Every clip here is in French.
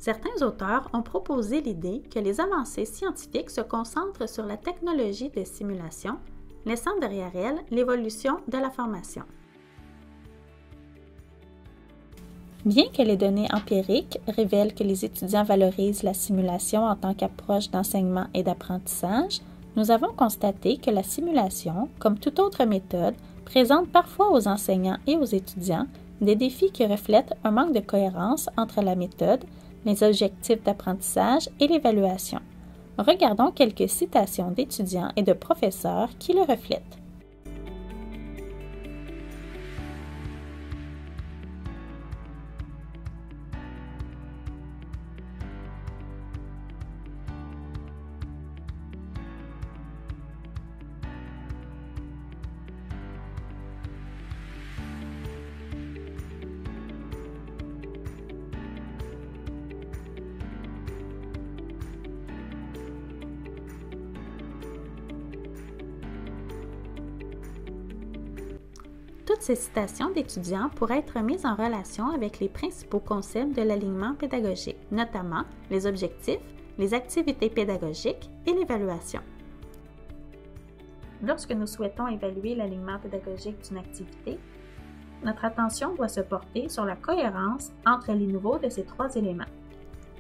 Certains auteurs ont proposé l'idée que les avancées scientifiques se concentrent sur la technologie de simulation, laissant derrière elles l'évolution de la formation. Bien que les données empiriques révèlent que les étudiants valorisent la simulation en tant qu'approche d'enseignement et d'apprentissage, nous avons constaté que la simulation, comme toute autre méthode, présente parfois aux enseignants et aux étudiants des défis qui reflètent un manque de cohérence entre la méthode, les objectifs d'apprentissage et l'évaluation. Regardons quelques citations d'étudiants et de professeurs qui le reflètent. Toutes ces citations d'étudiants pourraient être mises en relation avec les principaux concepts de l'alignement pédagogique, notamment les objectifs, les activités pédagogiques et l'évaluation. Lorsque nous souhaitons évaluer l'alignement pédagogique d'une activité, notre attention doit se porter sur la cohérence entre les niveaux de ces trois éléments.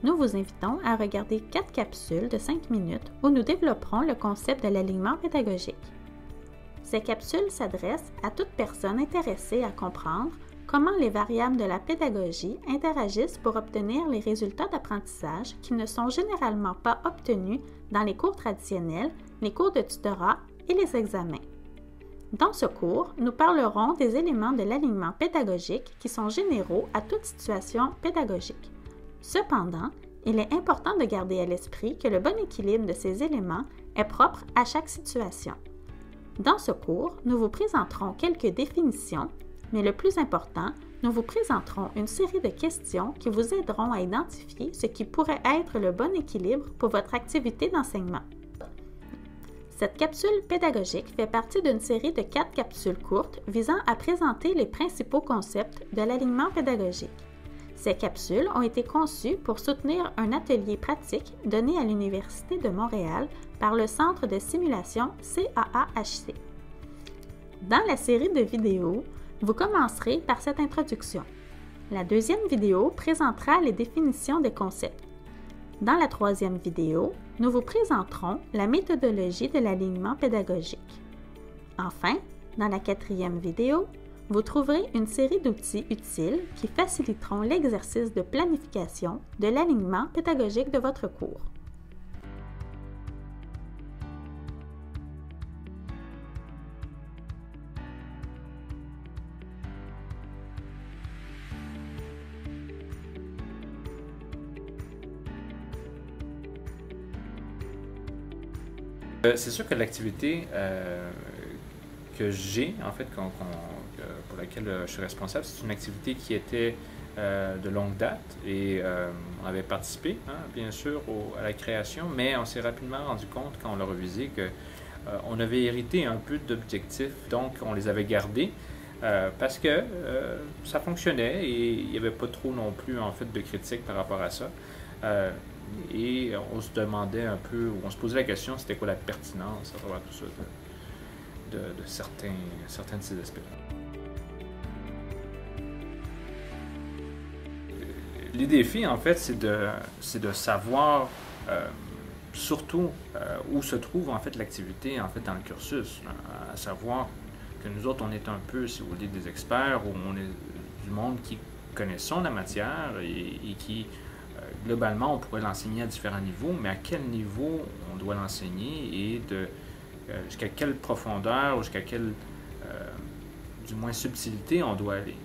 Nous vous invitons à regarder 4 capsules de 5 minutes où nous développerons le concept de l'alignement pédagogique. Ces capsules s'adressent à toute personne intéressée à comprendre comment les variables de la pédagogie interagissent pour obtenir les résultats d'apprentissage qui ne sont généralement pas obtenus dans les cours traditionnels, les cours de tutorat et les examens. Dans ce cours, nous parlerons des éléments de l'alignement pédagogique qui sont généraux à toute situation pédagogique. Cependant, il est important de garder à l'esprit que le bon équilibre de ces éléments est propre à chaque situation. Dans ce cours, nous vous présenterons quelques définitions, mais le plus important, nous vous présenterons une série de questions qui vous aideront à identifier ce qui pourrait être le bon équilibre pour votre activité d'enseignement. Cette capsule pédagogique fait partie d'une série de 4 capsules courtes visant à présenter les principaux concepts de l'alignement pédagogique. Ces capsules ont été conçues pour soutenir un atelier pratique donné à l'Université de Montréal par le Centre de simulation CAAHC. Dans la série de vidéos, vous commencerez par cette introduction. La deuxième vidéo présentera les définitions des concepts. Dans la troisième vidéo, nous vous présenterons la méthodologie de l'alignement pédagogique. Enfin, dans la quatrième vidéo, vous trouverez une série d'outils utiles qui faciliteront l'exercice de planification de l'alignement pédagogique de votre cours. C'est sûr que l'activité que j'ai, en fait, pour laquelle je suis responsable, c'est une activité qui était de longue date et on avait participé, hein, bien sûr, à la création, mais on s'est rapidement rendu compte, quand on l'a revisé, qu'on avait hérité un peu d'objectifs, donc on les avait gardés parce que ça fonctionnait et il n'y avait pas trop non plus, en fait, de critiques par rapport à ça. Et on se demandait un peu, ou on se posait la question, c'était quoi la pertinence à travers tout ça de certains de ces aspects. Les défis, en fait, c'est de savoir surtout où se trouve en fait l'activité en fait dans le cursus, à savoir que nous autres, on est un peu, si vous voulez, des experts, ou on est du monde qui connaissons la matière et qui globalement, on pourrait l'enseigner à différents niveaux, mais à quel niveau on doit l'enseigner et jusqu'à quelle profondeur ou jusqu'à quelle, du moins, subtilité on doit aller.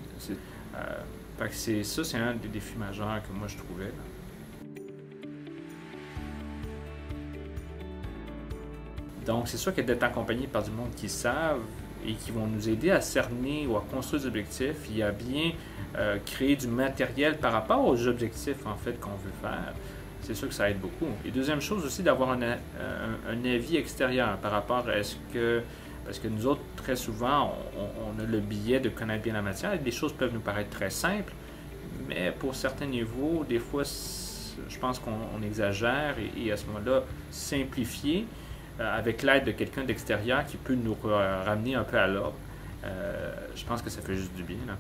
C'est un des défis majeurs que moi je trouvais. Donc, c'est sûr que d'être accompagné par du monde qui savent et qui vont nous aider à cerner ou à construire des objectifs, il y a bien créer du matériel par rapport aux objectifs en fait qu'on veut faire. C'est sûr que ça aide beaucoup. Et deuxième chose aussi, d'avoir un avis extérieur par rapport à parce que nous autres, très souvent, on a le biais de connaître bien la matière et des choses peuvent nous paraître très simples, mais pour certains niveaux, des fois, je pense qu'on exagère et à ce moment-là, simplifier avec l'aide de quelqu'un d'extérieur qui peut nous ramener un peu à l'ordre. Je pense que ça fait juste du bien, là.